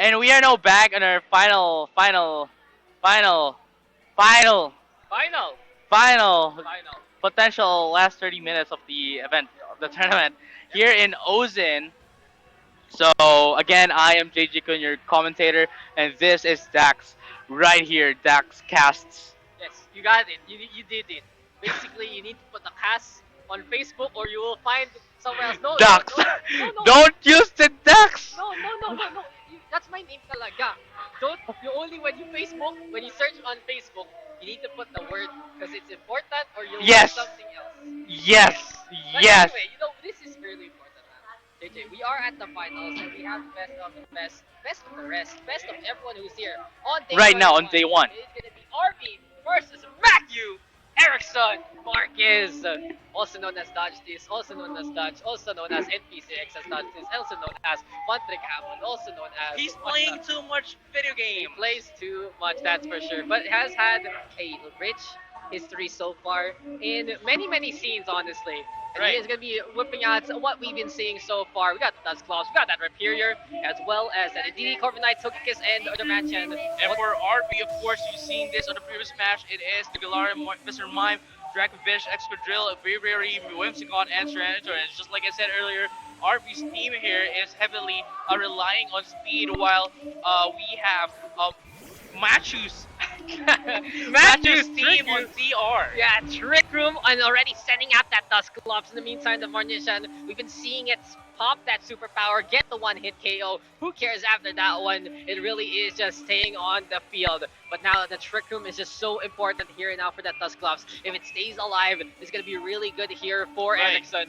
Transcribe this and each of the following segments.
And we are now back on our final, final, Final. final Final. potential last 30 minutes of the event, of the tournament here in Ozine. So again, I am JJ-kun, your commentator, and this is Dax right here. Dax casts. Yes, you got it. You did it. Basically, you need to put the cast on Facebook, or you will find somewhere else. No, no, Dax. no, no, no, Don't use the Dax. no, no, no, no, no. That's my name talaga. Don't you only when you Facebook, when you search on Facebook, you need to put the word because it's important, or you'll find Yes. something else. Yes. But Yes. anyway, this is really important, man. JJ, we are at the finals, and we have the best of the best, best of the rest, best of everyone who's here on day Right now on 21. day one. It's gonna be Arby versus Matthew Ericsson Marquez, also known as Dodge This, also known as Dodge, also known as NPCX as Dodge This, also known as Patrick Hammond, also known as He's what's playing that? too much video He games. plays too much, that's for sure. But has had a rich history so far in many scenes, honestly. And Right. he is going to be whipping out what we've been seeing so far. We got the Dust Claws, we got that Raperior, as well as that DD Corvin Knight, Tokikis, and other Mansion. And for Arby, of course, you've seen this on the previous match. It is the Galarian Mr. Mime, Dracovish, Excadrill, Bravery, Whimsicott, and Tyranitar. And just like I said earlier, Arby's team here is heavily relying on speed, while we have Matthew's Matthew's team on CR. Yeah, Trick Room and already sending out that Dusclops. In the meantime, the Varnishan, we've been seeing it pop that superpower, get the one hit KO. Who cares after that one? It really is just staying on the field. But now the Trick Room is just so important here now for that Dusclops. If it stays alive, it's going to be really good here for Right. Ericsson.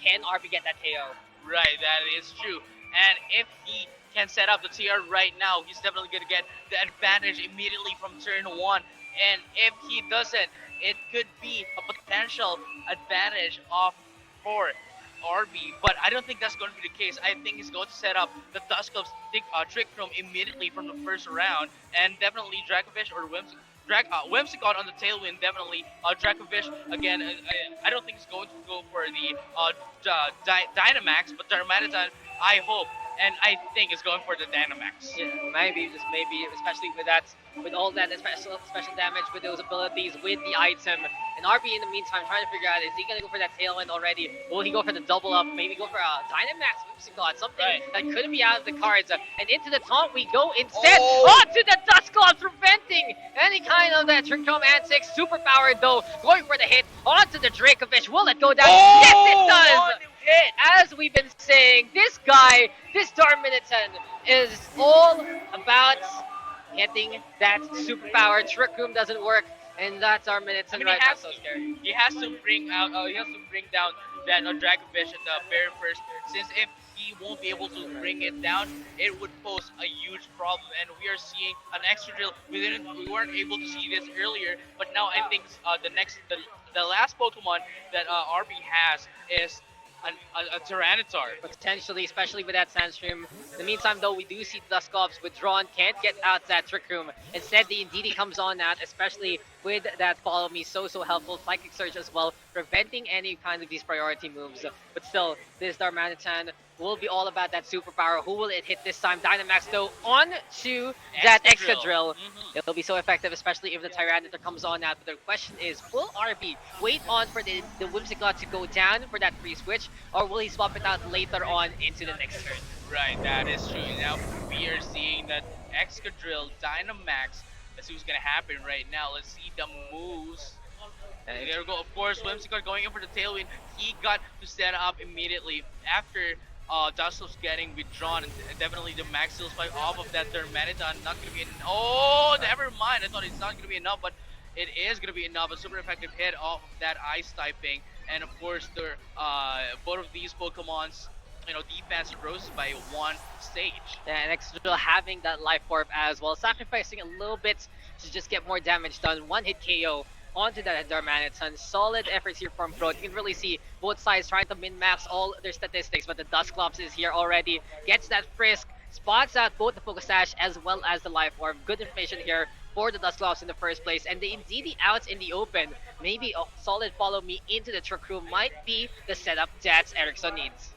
Can RP get that KO? Right, that is true. And if he can set up the TR right now, he's definitely going to get the advantage immediately from turn 1. And if he doesn't, it could be a potential advantage for RB. But I don't think that's going to be the case. I think he's going to set up the Dusclops Trick Room immediately from the first round. And definitely Dracovish or Whimsicott on the tailwind, definitely. Dracovish, again, I don't think he's going to go for the Dynamax, but Darmanitan, I hope, and I think is going for the Dynamax. Yeah, maybe, just maybe, especially with that, with all that special damage, with those abilities, with the item. And RB in the meantime trying to figure out, is he gonna go for that tailwind already? Will he go for the double up? Maybe go for a Dynamax Whimsicott, something Right. that couldn't be out of the cards. And into the taunt we go instead. Oh! Onto the Dusclops, preventing any kind of that Trick Room antics. Superpowered though, going for the hit onto the Dracovish. Will it go down? Oh! Yes, it does! One hit! As we've been saying, this guy, this Darmanitan, is all about getting that superpower. Trick Room doesn't work, and that's Darmanitan I mean, right he now. has So scary. He has to bring out. He has to bring down that Dracovish at the very first. Since if he won't be able to bring it down, it would pose a huge problem. And we are seeing an extra drill. We weren't able to see this earlier, but now I think the last Pokemon that RB has is a Tyranitar. Potentially, especially with that Sandstream. In the meantime, though, we do see Dusclops withdrawn, can't get out that Trick Room. Instead, the Indeedee comes on out, especially with that Follow Me, so helpful. Psychic Surge as well, preventing any kind of these priority moves. But still, this Darmanitan will be all about that superpower. Who will it hit this time? Dynamax, though, on to that Excadrill. It'll be so effective, especially if the Tyranitar comes on out. But the question is, will RB wait on for the Whimsicott to go down for that free switch, or will he swap it out later on into the next turn? Right, that is true. Now we are seeing that Excadrill, Dynamax. Let's see what's gonna happen right now. Let's see the moves. And there we go. Of course, Whimsicott going in for the tailwind. He got to set up immediately after Dusclops getting withdrawn, and definitely the Max Steel Spike off of that Darmanitan. Not gonna be oh, never mind. I thought it's not gonna be enough, but it is gonna be enough. A super effective hit off of that Ice typing, and of course, the both of these Pokemon's defense rose by one stage. And Excadrill having that Life Orb as well, sacrificing a little bit to just get more damage done. One hit KO onto that Darmanitan. Solid efforts here from Pro. You can really see both sides trying to min-max all their statistics, but the Dusclops is here already. Gets that Frisk, spots out both the Pokesash as well as the Life Orb. Good information here for the Dusclops in the first place. And the Indeedee out in the open. Maybe a solid Follow Me into the Trick Room might be the setup that Ericsson needs.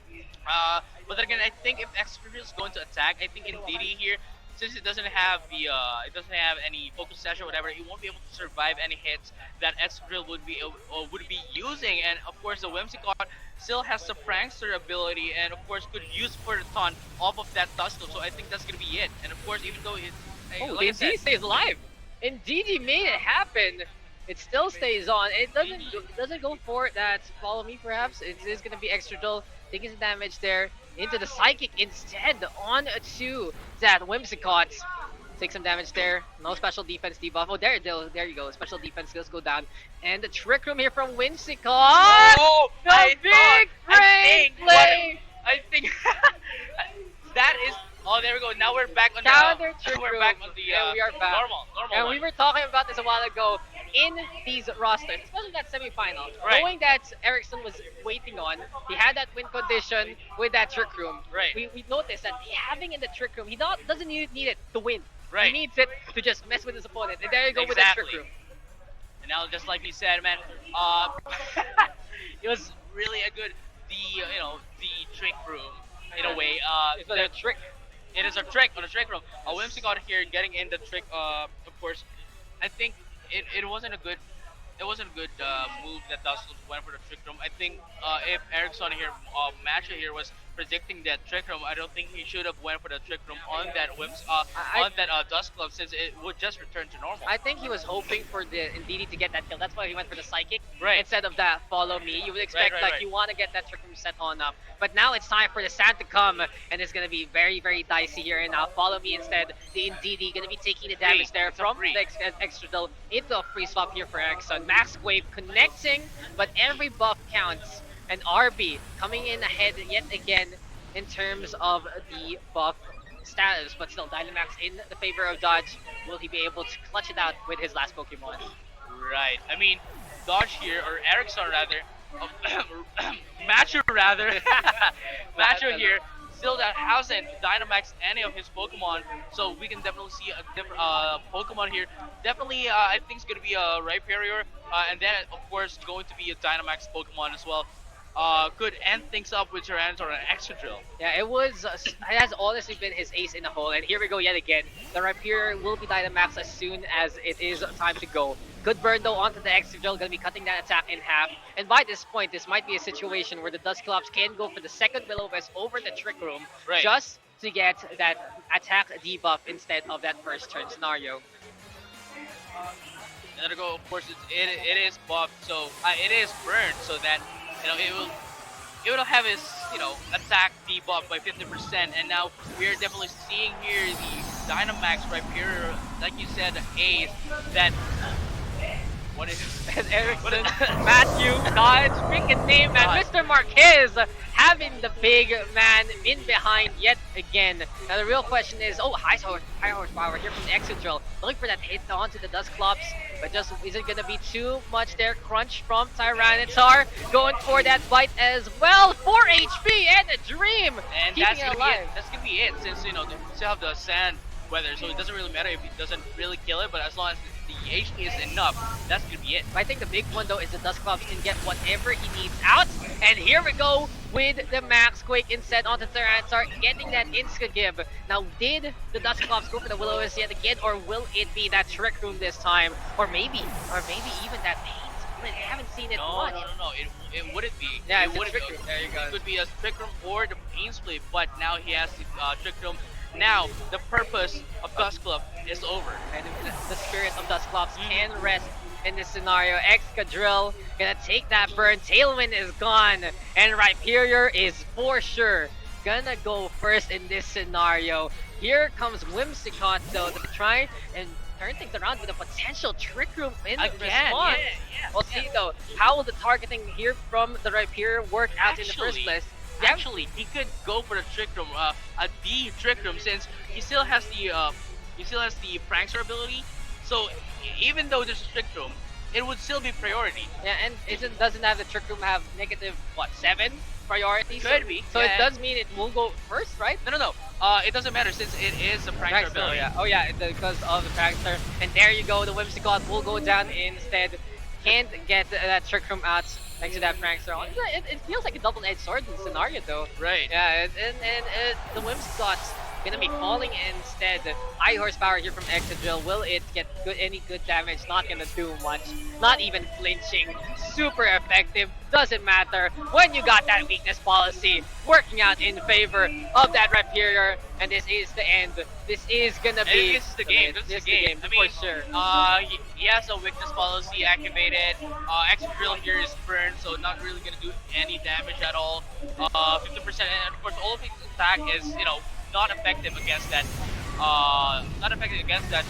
But then again, I think if Excadrill is going to attack, I think Indeedee here since it doesn't have any focus session or whatever, it won't be able to survive any hits that Escrill would be using. And of course, the Whimsicott still has the prankster ability, and of course could use for a ton off of that Tussle. So I think that's gonna be it. And of course, even though Oh, like I said, Indeed stays alive. Indeed, he made it happen. It still stays on. It doesn't go for that. Follow me, perhaps. It is gonna be extra dull. Taking some damage there into the psychic instead. On to that Whimsicott. Take some damage there. No special defense debuff. Oh, there you go. Special defense skills go down. And the trick room here from Whimsicott. oh, The big brain play. I think that is. Oh, there we go. Now we're back on Counter trick we're room. back on the And we are back. normal And one. we were talking about this a while ago in these rosters, especially that semifinal. Right. Knowing that Ericsson was waiting on, he had that win condition with that trick room. Right. We noticed that having in the trick room, he doesn't need it to win. Right. He needs it to just mess with his opponent. And there you go with that trick Exactly. room. And now, just like you said, man, it was really a good the trick room in a way. It's a trick. It is a trick on a trick room. Whimsicott here getting in the trick. Of course, I think it wasn't a good move that Dust went for the trick room. I think if Ericsson here, Matcha here was predicting that trick room, I don't think he should have went for the trick room on that Dust Club, since it would just return to normal. I think he was hoping for the Indeedee to get that kill. That's why he went for the psychic Right. instead of that follow me. You would expect Right. you want to get that trick room set on up. But now it's time for the sand to come, and it's gonna be very, very dicey here. And now follow me instead. The Indeedee gonna be taking the damage there It's a from free. the extra dull into a free swap here for Ericsson. Max Wave connecting, but every buff counts. And Arby coming in ahead yet again in terms of the buff status, but still Dynamax in the favor of Dodge. Will he be able to clutch it out with his last Pokemon? Right. I mean, Dodge here, or Ericsson rather, Macho rather, Macho here, still that hasn't Dynamax any of his Pokemon, so we can definitely see a different Pokemon here. Definitely, I think it's gonna be a Rhyperior, and then of course going to be a Dynamax Pokemon as well. Could end things up with Tyranitar or an Extra Drill. Yeah, it has honestly been his ace in the hole, and here we go yet again. The Rhyperior will be Dynamax as soon as it is time to go. Good burn though onto the Extra Drill, gonna be cutting that attack in half. And by this point, this might be a situation where the Dusclops can go for the second Will-O-Wisp over the Trick Room, Right. just to get that attack debuff instead of that first turn scenario. And then go, of course, it is buffed, so it is burned, so that it will have his attack debuff by 50%. And now we're definitely seeing here the Dynamax Rhyperior, like you said, the ace that. What is it? And Ericsson, Matthew, Dodge, freaking name, man. Dodge. Mr. Marquez having the big man in behind yet again. Now the real question is, high horsepower here from the Exit Drill. Looking for that hit onto the Dusclops, but just isn't gonna be too much there. Crunch from Tyranitar, going for that bite as well. 4 HP and a dream, And keeping that's it gonna alive. be it. That's gonna be it, since they still have the sand weather, so it doesn't really matter if it doesn't really kill it. But as long as the HP is enough, that's gonna be it. I think the big one though is the Dusclops can get whatever he needs out. And here we go with the Max Quake instead onto Tyranitar, getting that Insta give. Now did the Dusclops go for the Will-O-Wisp yet again, or will it be that Trick Room this time? Or maybe even that Pain Split. I haven't seen it much. No. It wouldn't be. Yeah, it it's a wouldn't Trick be. Room. There you go. It could be a Trick Room or the Pain Split, but now he has the Trick Room. Now the purpose of Dust Club is over. And the spirit of Dusclops can rest in this scenario. Excadrill gonna take that burn. Tailwind is gone. And Rhyperior is for sure gonna go first in this scenario. Here comes Whimsicott though to try and turn things around with a potential Trick Room in response. We'll see though, how will the targeting here from the Rhyperior work out in the first place? Actually, he could go for the Trick Room, the Trick Room, since he still has the Prankster ability. So even though there's a Trick Room, it would still be priority. Yeah, and doesn't have the Trick Room have negative 7 priority? Could be. So Yeah. it does mean it will go first, right? No. It doesn't matter since it is a Prankster ability. Yeah. Oh yeah, because of the Prankster. And there you go, the Whimsicott will go down instead. Can't get that Trick Room out thanks to that Prankster. It feels like a double-edged sword in the scenario though. Right. Yeah, and the Whimsicott gonna be falling instead. High horsepower here from Exadrill. Will it get any good damage? Not gonna do much. Not even flinching. Super effective. Doesn't matter when you got that weakness policy working out in favor of that Rhyperior. And this is the end. This is gonna be. This is the game. This is the game. I mean, for sure. he has a weakness policy activated. Extra drill here is burned, so not really gonna do any damage at all. 50%, and of course, all of his attack is not effective against that. Not effective against that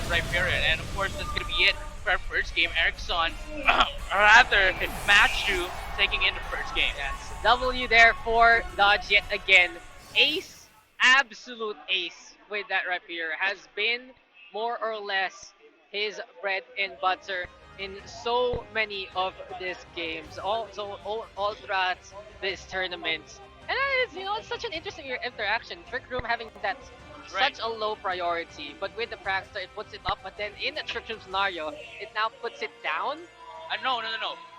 Rhyperior, and of course that's gonna be it for our first game. Ericsson, rather Matthew taking in the first game. Yes. W there for Dodge yet again. Ace, absolute ace with that Rapier has been more or less his bread and butter in so many of these games, all throughout this tournament. And it's it's such an interesting interaction. Trick Room having that Right. such a low priority, but with the Prankster it puts it up. But then in the Trick Room scenario, it now puts it down. No.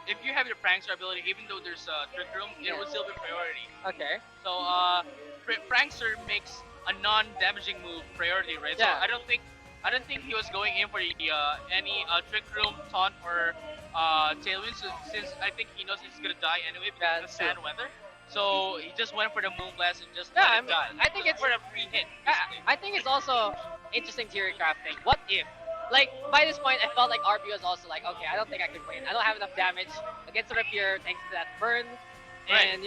If you have your prankster ability, even though there's a trick room, it will still be priority. Okay. So prankster makes a non-damaging move priority, right? Yeah. So I don't think he was going in for the any trick room taunt or tailwind, since I think he knows he's gonna die anyway because Yeah, of the that's true. sand weather. So he just went for the moonblast and just Yeah, let I it mean, die. I think Just it's- for a free hit. basically. I think it's also interesting theory crafting. What if, like, by this point, I felt like Arby was also like, okay, I don't think I can win. I don't have enough damage against the Rapier thanks to that burn. Right. And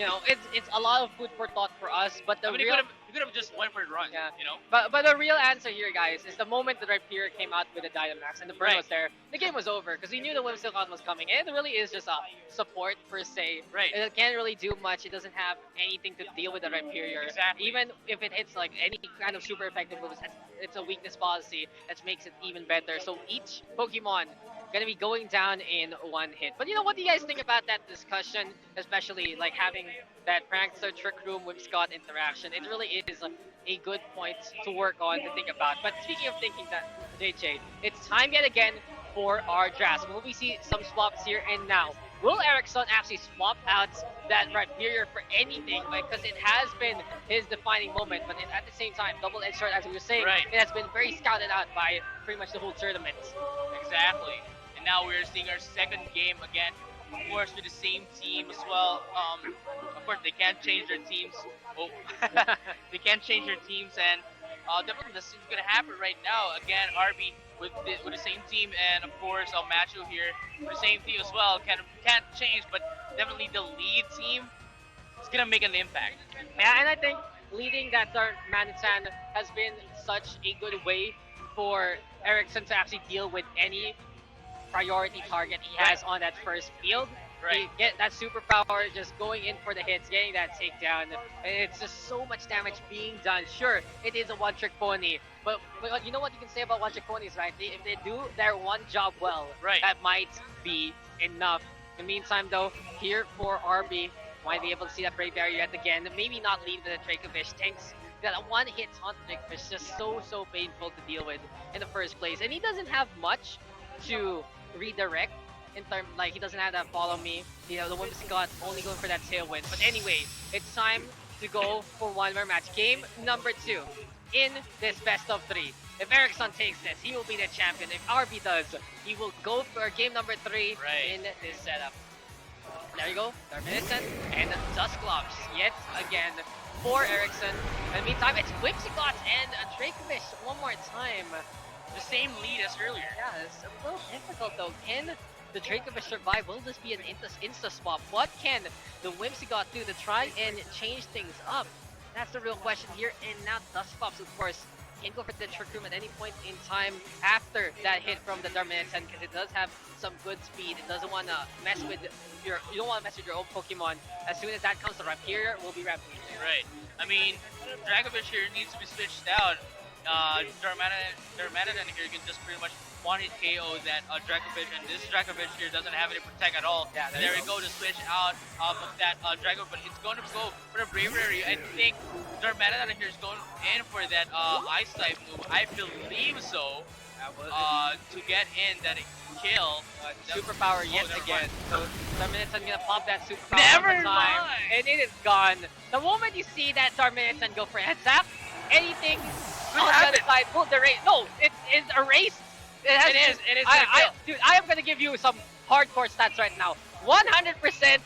it's a lot of food for thought for us. But the I mean, real, he could have just went for the run. Yeah. You know. but the real answer here, guys, is the moment the Rapier came out with the Dynamax and the burn Right. was there, the game was over because we knew the Whimsicott was coming. And it really is just a support per se. Right. It can't really do much. It doesn't have anything to deal with the Rhyperior. Exactly. Even if it hits like any kind of super effective moves, it's a weakness policy that makes it even better. So each Pokemon gonna be going down in one hit. But what do you guys think about that discussion, especially like having that Prankster Trick Room with Scott interaction? It really is a good point to work on, to think about. But speaking of thinking that, JJ, it's time yet again for our drafts. Will we see some swaps here and now? Will Ericsson actually swap out that Rhyperior for anything? Because it has been his defining moment, but at the same time, double-edged sword, as we were saying, Right. it has been very scouted out by pretty much the whole tournament. Exactly. And now we're seeing our second game again, of course, with the same team as well. Of course, they can't change their teams. Oh, they can't change their teams, and definitely this is gonna happen right now. Again, Arby with the same team, and of course, Macho here with the same team as well. Can't change, but definitely the lead team is gonna make an impact. Yeah, and I think leading that Manitan has been such a good way for Ericsson to actually deal with any priority target he has on that first field. Right. You get that superpower, just going in for the hits, getting that takedown. It's just so much damage being done. Sure, it is a one-trick pony, but you know what you can say about one-trick ponies, right? If they do their one job well, Right. that might be enough. In the meantime, though, here for Arby, might be able to see that Brave Barrier yet again. Maybe not leave the Dracovish. Thanks that a one-hit taunt Dracovish is just so painful to deal with in the first place. And he doesn't have much to redirect in terms, like, he doesn't have that follow me. The Whimsicott only going for that tailwind. But anyway, it's time to go for one more match. Game number 2 in this best of 3. If Ericsson takes this, he will be the champion. If Arby does, he will go for game number 3 Right. in this setup. There you go, Darministan and Dusclops yet again for Ericsson. In the meantime, it's Whimsicott and Dracovish one more time. The same lead as earlier. Yeah, it's a little difficult though. Can the Dracovish survive? Will this be an insta swap? What can the Whimsicott do to try and change things up? That's the real question here. And now Dusclops, of course, can go for the Trick Room at any point in time after that hit from the Darmanitan, because it does have some good speed. It doesn't want to mess with you don't want to mess with your own Pokemon. As soon as that comes to Rhyperior, will be Rhyperior. Right. I mean, Dracovish here needs to be switched out. Darmanitan here can just pretty much one-hit KO that Dracovish, and this Dracovish here doesn't have any protect at all. Yeah, there we go to switch out of that Draco, but it's going to go for the Bravery. I think Darmanitan here is going in for that Ice type move. I believe so. To get in that kill. Superpower yet never again. So Darmanitan gonna pop that superpower Never one more time, mind. and it is gone. The moment you see that Darmanitan go for head tap, anything Could on happen. that side will erase. No, it is erased. It is. It is gonna kill. Dude, I am gonna give you some hardcore stats right now. 100%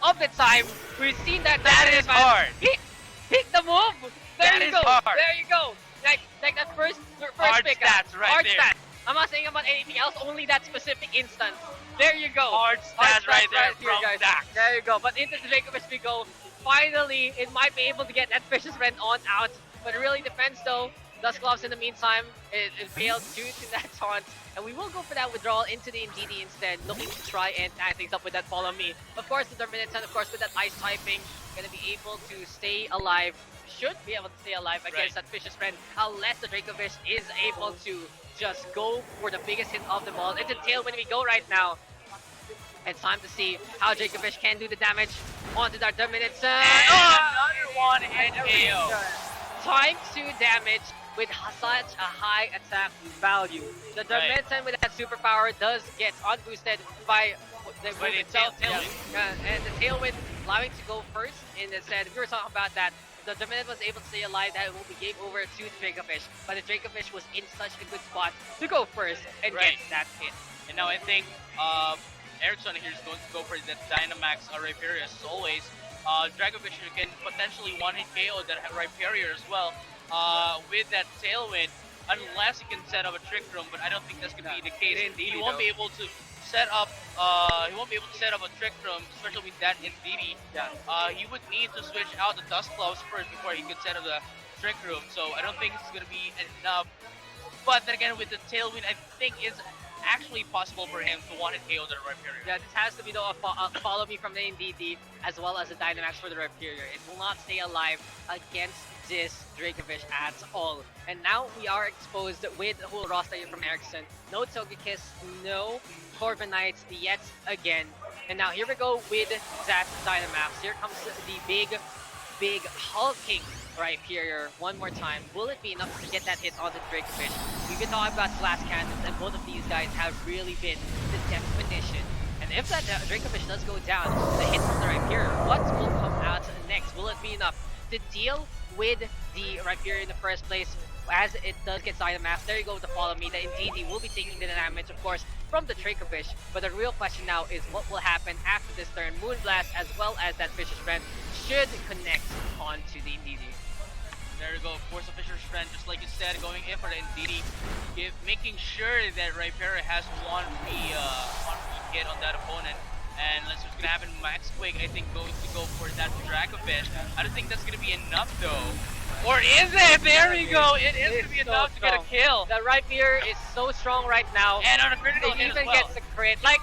of the time, we've seen that. That is hard. Pick the move. There That you is go. hard. There you go. Like that first Hard pick. stats right hard there. stats. I'm not saying about anything else. Only that specific instance. There you go. Hard stats right there here, from guys. Daks. There you go. But into the Dracovish we go. Finally, it might be able to get that Vicious Rend on out. But it really depends though. Dustclops in the meantime, it failed due to that taunt. And we will go for that withdrawal into the Indeedee instead, looking to try and tie things up with that follow me. Of course, the Terminator, of course, with that ice typing, gonna be able to stay alive. Should be able to stay alive against that Vicious Rend, unless the Dracovish is able to just go for the biggest hit of them all. It's a tailwind we go right now. It's time to see how Dracovish can do the damage onto that Terminator. And another one hit KO. Time to damage with such a high attack value. The Dimension with that superpower does get unboosted by the move itself. Tailwind. And the Tailwind allowing to go first. And instead, we were talking about that. The Dimension was able to stay alive. That will be game over to the Dracovish. But the Dracovish was in such a good spot to go first and get that hit. And now I think Ericsson here is going to go for the Dynamax Rhyperior as always. Dracovish can potentially one-hit KO that Rhyperior as well with that Tailwind, unless he can set up a Trick Room, but I don't think that's going to be the case. He won't be able to set up a Trick Room, especially with that Indeedee. He would need to switch out the Dustclops first before he could set up the Trick Room, so I don't think it's going to be enough. But then again, with the Tailwind, I think it's actually possible for him to one-hit KO the Rhyperior. Yeah, this has to be a follow me from the Indeedee as well as the Dynamax for the Rhyperior. It will not stay alive against this Dracovish at all. And now we are exposed with the whole roster here from Ericsson. No Togekiss, no Corviknight yet again. And now here we go with that Dynamax. Here comes the big hulking Rhyperior one more time. Will it be enough to get that hit on the Dracovish? We've been talking about Blast Cannons, and both of these guys have really been the definition. And if that Dracovish does go down, the hit from the Rhyperior, what will come out next? Will it be enough to deal with the Rhyperior in the first place, as it does get Dynamax? There you go with the follow me. The Indeedee will be taking the damage, of course, from the Dracovish. But the real question now is what will happen after this turn. Moonblast as well as that Vicious Rend should connect onto the Indeedee. There you go, Force of Fisher's Friend, just like you said, going in for the Indeedee, making sure that Rhyperior has one free hit on that opponent. And that's what's gonna happen. Max Quake, I think, going to go for that Dracovish. I don't think that's gonna be enough though. Or is it? There we go. It is gonna be enough to get a kill. The Rhyperior is so strong right now. And on a critical it hit even as well. gets a crit. Like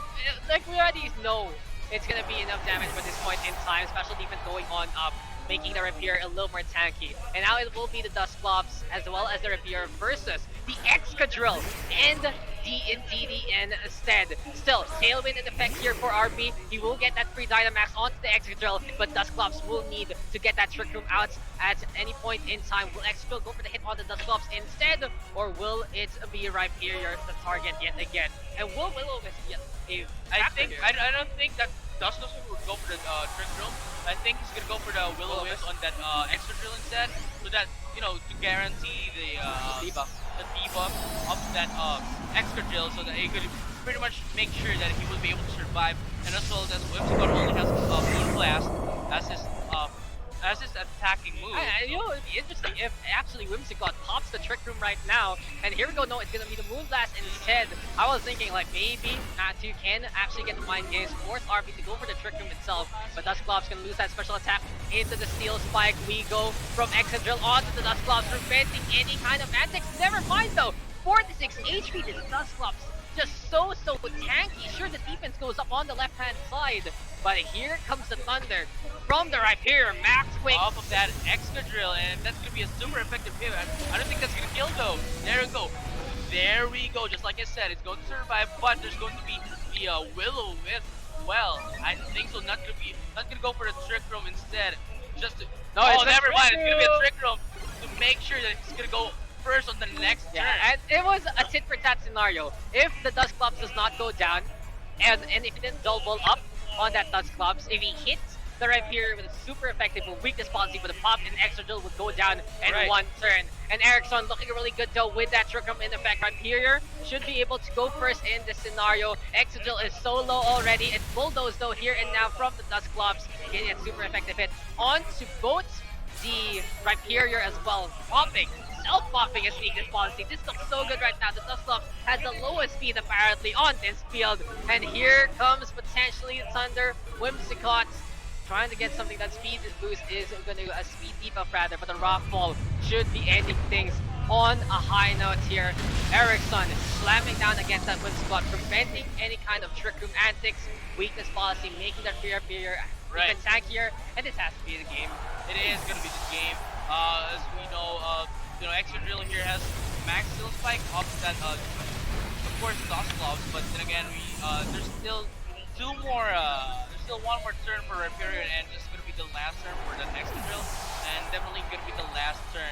we already know it's gonna be enough damage for this point in time. Special defense going on up, making the Rhyperior a little more tanky. And now it will be the Dustclops as well as the Rhyperior versus the Excadrill and the Indeedee instead. Still, Tailwind in effect here for Arby. He will get that free Dynamax onto the Excadrill, but Dustclops will need to get that Trick Room out at any point in time. Will Excadrill go for the hit on the Dustclops instead, or will it be Rhyperior the target yet again? And will Will-O-Wisp get a I don't think that Dustclops would go for the Trick Room. I think he's gonna go for the Will-O-Wisp on that Excadrill instead, so that, you know, to guarantee the debuff of that Excadrill, so that he could pretty much make sure that he will be able to survive. And as well as Whimsicott only has Moonblast as his attacking move. You know, it would be interesting if actually Whimsicott pops the Trick Room right now. And here we go, no, it's gonna be the Moonblast instead. I was thinking like maybe Matthew can actually get the mind games, force Arby to go for the Trick Room itself. But Dustclops gonna lose that special attack into the Steel Spike. We go from Excadrill onto the Dustclops, preventing any kind of antics. Never mind though, 46 HP to the Dustclops. Just so tanky. Sure, the defense goes up on the left-hand side, but here comes the thunder from the Rhyperior. Max Quake off of that Excadrill, and that's gonna be a super effective hit. I don't think that's gonna kill though. There we go. There we go. Just like I said, it's going to survive, but there's going to be the Will-O-Wisp. Well, I think so. Not gonna go for the Trick Room instead. Just to, never mind. It's gonna be a Trick Room to make sure that he's gonna go first on the next turn. And it was a tit for tat scenario. If the Dustclops does not go down, and if it didn't double up on that Dustclops, if he hits the Rhyperior with a super effective weakness policy, but the pop and extra drill would go down in one turn. And Ericsson looking really good though with that Trick Room in effect. Rhyperior should be able to go first in this scenario. Extra drill is so low already. It's Bulldoze though here and now from the Dusclops, getting a super effective hit onto both the Rhyperior as well. Popping, self-popping a sneakness policy. This looks so good right now. The Dusclops has the lowest speed apparently on this field. And here comes potentially Thunder, Whimsicott, trying to get something that speed boost is going to a speed debuff rather, but the Rockfall should be ending things on a high note here. Ericsson slamming down against that Whimsicott, preventing any kind of Trick Room antics, weakness policy, making that Rhyperior even tankier, and this has to be the game. It is going to be the game. As we know, Extra Drill here has max skill spike up to that, of course, Dusclops, but then again, there's still one more turn for Rhyperior, and this is going to be the last turn for the Extra Drill, and definitely going to be the last turn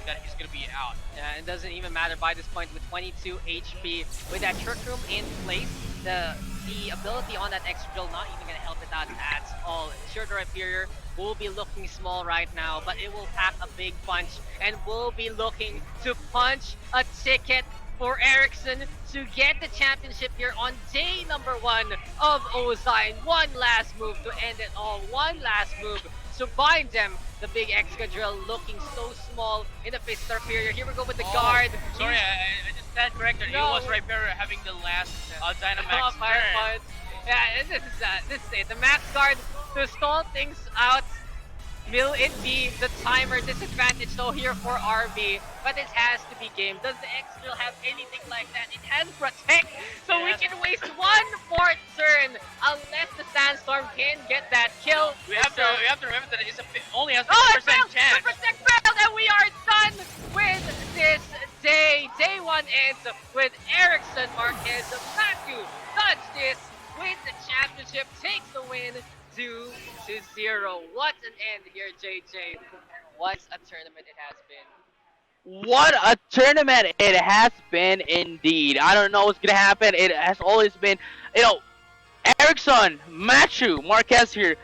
that he's going to be out. Yeah, it doesn't even matter by this point with 22 HP. With that Trick Room in place, the ability on that Extra Drill not even going to help it out at all. Sure, the Rhyperior will be looking small right now, but it will pack a big punch and will be looking to punch a ticket for Ericsson to get the championship here on day number 1 of Ozine. One last move to end it all. One last move to bind them. The big Excadrill looking so small in the face of the Rhyperior. Here we go with the guard. Sorry, I just stand corrected. No. It was Rhyperior having the last Dynamax turn. Yeah, this is it. The max guard to stall things out. Will it be the timer disadvantage though here for Arby? But this has to be game. Does the X still have anything like that? It has Protect, so we can waste one more turn unless the Sandstorm can get that kill. We have to remember that it only has 50% chance. The Protect failed, and we are done with this day. Day 1 ends with Ericsson Marquez. Matthew does this, wins the championship, takes the win. 2-0. What an end here, JJ. What a tournament it has been. What a tournament it has been indeed. I don't know what's gonna happen. It has always been, Ericsson, Matthew, Marquez here,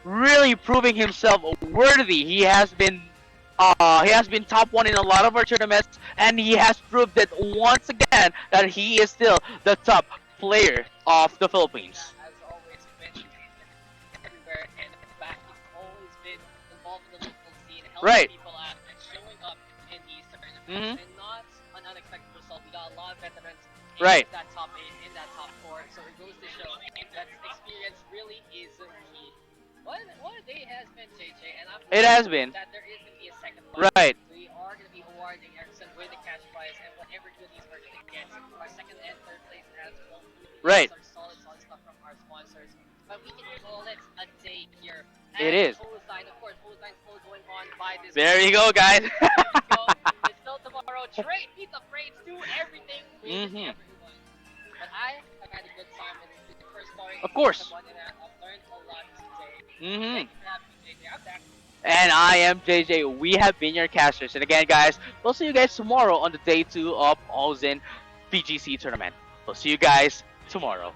really proving himself worthy. He has been top 1 in a lot of our tournaments, and he has proved that once again that he is still the top player of the Philippines. As always, mentioned everywhere and back. He's always been involved in the local scene, helping people out and showing up in these tournaments. And not an unexpected result. We got a lot of veterans in that top 8, in that top 4. So it goes to show that experience really is key. What a day it has been, JJ, and I'm hoping that there is going to be a second one. We are going to be awarding Ericsson with the cash prize and whatever goodies we're going to get. Our second and third place as well. Some solid stuff from our sponsors. But we can call it a day here. It is. Ozine, of course, Ozine's still going on by this. There you go, guys. It's still tomorrow. Trade, beat the freights, do everything with everyone. But I have had a good time with the first story. Of course. I've learned a lot today. Mm-hmm. Thank you for having me, JJ. I'm back. And I am JJ. We have been your casters. And again, guys, we'll see you guys tomorrow on the day 2 of Ozine PGC tournament. We'll see you guys tomorrow.